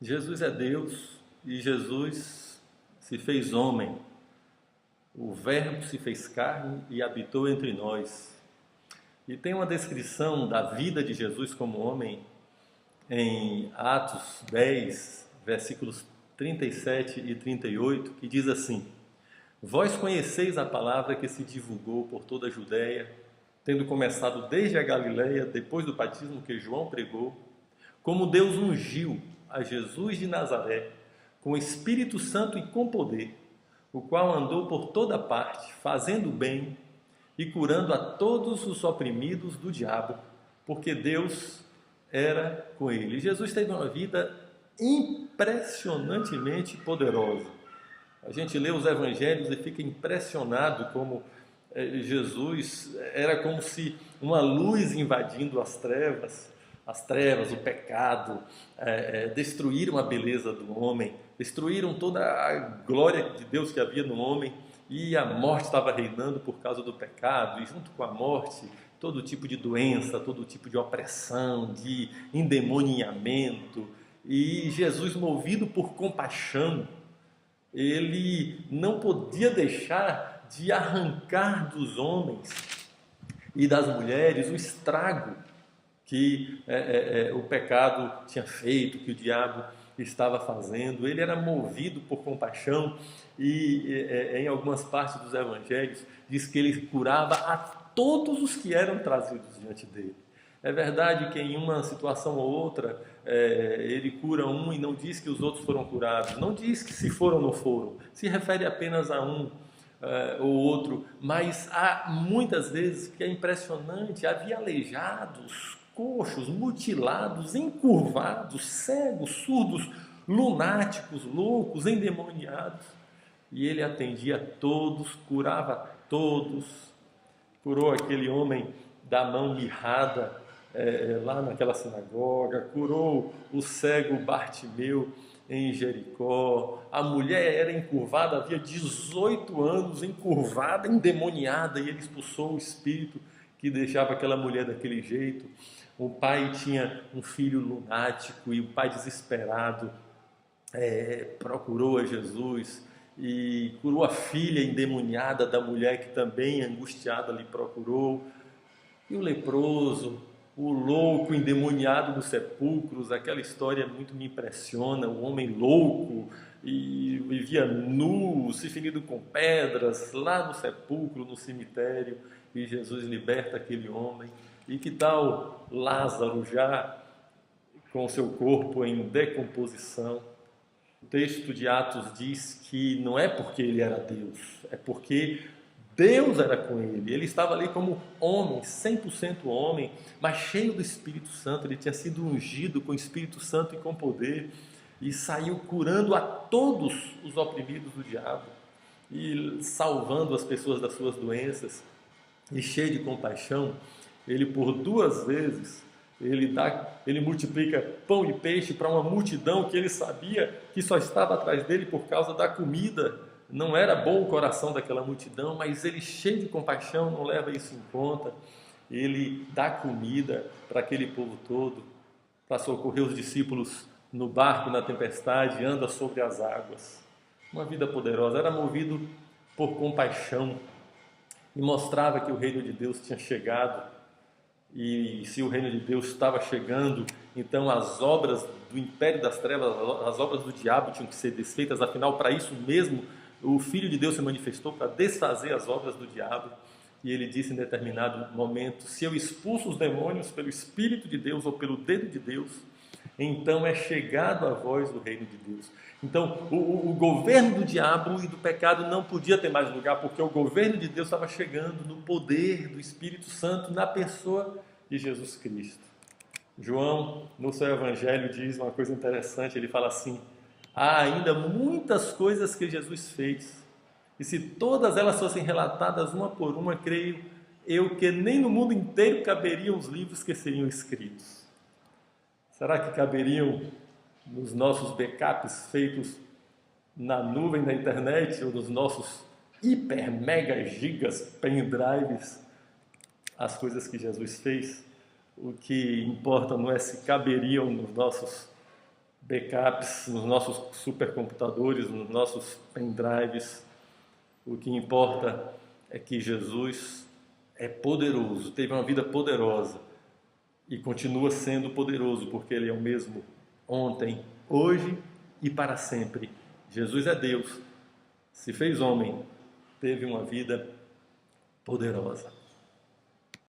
Jesus é Deus e Jesus se fez homem. O Verbo se fez carne e habitou entre nós. E tem uma descrição da vida de Jesus como homem em Atos 10, versículos 37 e 38, que diz assim: Vós conheceis a palavra que se divulgou por toda a Judéia, tendo começado desde a Galileia, depois do batismo que João pregou, como Deus ungiu a Jesus de Nazaré, com o Espírito Santo e com poder, o qual andou por toda parte, fazendo bem e curando a todos os oprimidos do diabo, porque Deus era com ele. Jesus teve uma vida impressionantemente poderosa. A gente lê os evangelhos e fica impressionado como Jesus era como se uma luz invadindo as trevas, o pecado, destruíram a beleza do homem, destruíram toda a glória de Deus que havia no homem, e a morte estava reinando por causa do pecado, e junto com a morte, todo tipo de doença, todo tipo de opressão, de endemoniamento. E Jesus, movido por compaixão, ele não podia deixar de arrancar dos homens e das mulheres o estrago que o pecado tinha feito, que o diabo estava fazendo. Ele era movido por compaixão e em algumas partes dos evangelhos diz que ele curava a todos os que eram trazidos diante dele. É verdade que em uma situação ou outra ele cura um e não diz que os outros foram curados, não diz que se foram ou não foram, se refere apenas a um ou outro, mas há muitas vezes que é impressionante, havia aleijados, coxos, mutilados, encurvados, cegos, surdos, lunáticos, loucos, endemoniados, e ele atendia a todos, curava todos. Curou aquele homem da mão mirrada lá naquela sinagoga, curou o cego Bartimeu em Jericó. A mulher era encurvada, havia 18 anos, encurvada, endemoniada, e ele expulsou o espírito que deixava aquela mulher daquele jeito. O pai tinha um filho lunático e o pai desesperado procurou a Jesus e curou a filha endemoniada da mulher que também angustiada lhe procurou. E o leproso, o louco endemoniado nos sepulcros, aquela história muito me impressiona, o homem louco e vivia nu, se ferido com pedras, lá no sepulcro, no cemitério, e Jesus liberta aquele homem. E que tal Lázaro já com seu corpo em decomposição? O texto de Atos diz que não é porque ele era Deus, é porque Deus era com ele. Ele estava ali como homem, 100% homem, mas cheio do Espírito Santo. Ele tinha sido ungido com o Espírito Santo e com poder, e saiu curando a todos os oprimidos do diabo e salvando as pessoas das suas doenças. E cheio de compaixão, ele por 2 vezes ele multiplica pão e peixe para uma multidão que ele sabia que só estava atrás dele por causa da comida. Não era bom o coração daquela multidão, mas ele, cheio de compaixão, não leva isso em conta. Ele dá comida para aquele povo todo, para socorrer os discípulos no barco, na tempestade, anda sobre as águas. Uma vida poderosa, era movido por compaixão e mostrava que o reino de Deus tinha chegado. E se o reino de Deus estava chegando, então as obras do império das trevas, as obras do diabo tinham que ser desfeitas. Afinal, para isso mesmo, o Filho de Deus se manifestou, para desfazer as obras do diabo. E ele disse em determinado momento: se eu expulso os demônios pelo Espírito de Deus ou pelo dedo de Deus, então é chegado a vós o reino de Deus. Então o governo do diabo e do pecado não podia ter mais lugar, porque o governo de Deus estava chegando no poder do Espírito Santo, na pessoa de Jesus Cristo. João, no seu evangelho, diz uma coisa interessante. Ele fala assim: há ainda muitas coisas que Jesus fez, e se todas elas fossem relatadas uma por uma, creio eu que nem no mundo inteiro caberiam os livros que seriam escritos. Será que caberiam nos nossos backups feitos na nuvem, na internet, ou nos nossos hiper, mega, gigas, pendrives, as coisas que Jesus fez? O que importa não é se caberiam nos nossos backups nos nossos supercomputadores, nos nossos pendrives. O que importa é que Jesus é poderoso, teve uma vida poderosa e continua sendo poderoso, porque Ele é o mesmo ontem, hoje e para sempre. Jesus é Deus, se fez homem, teve uma vida poderosa.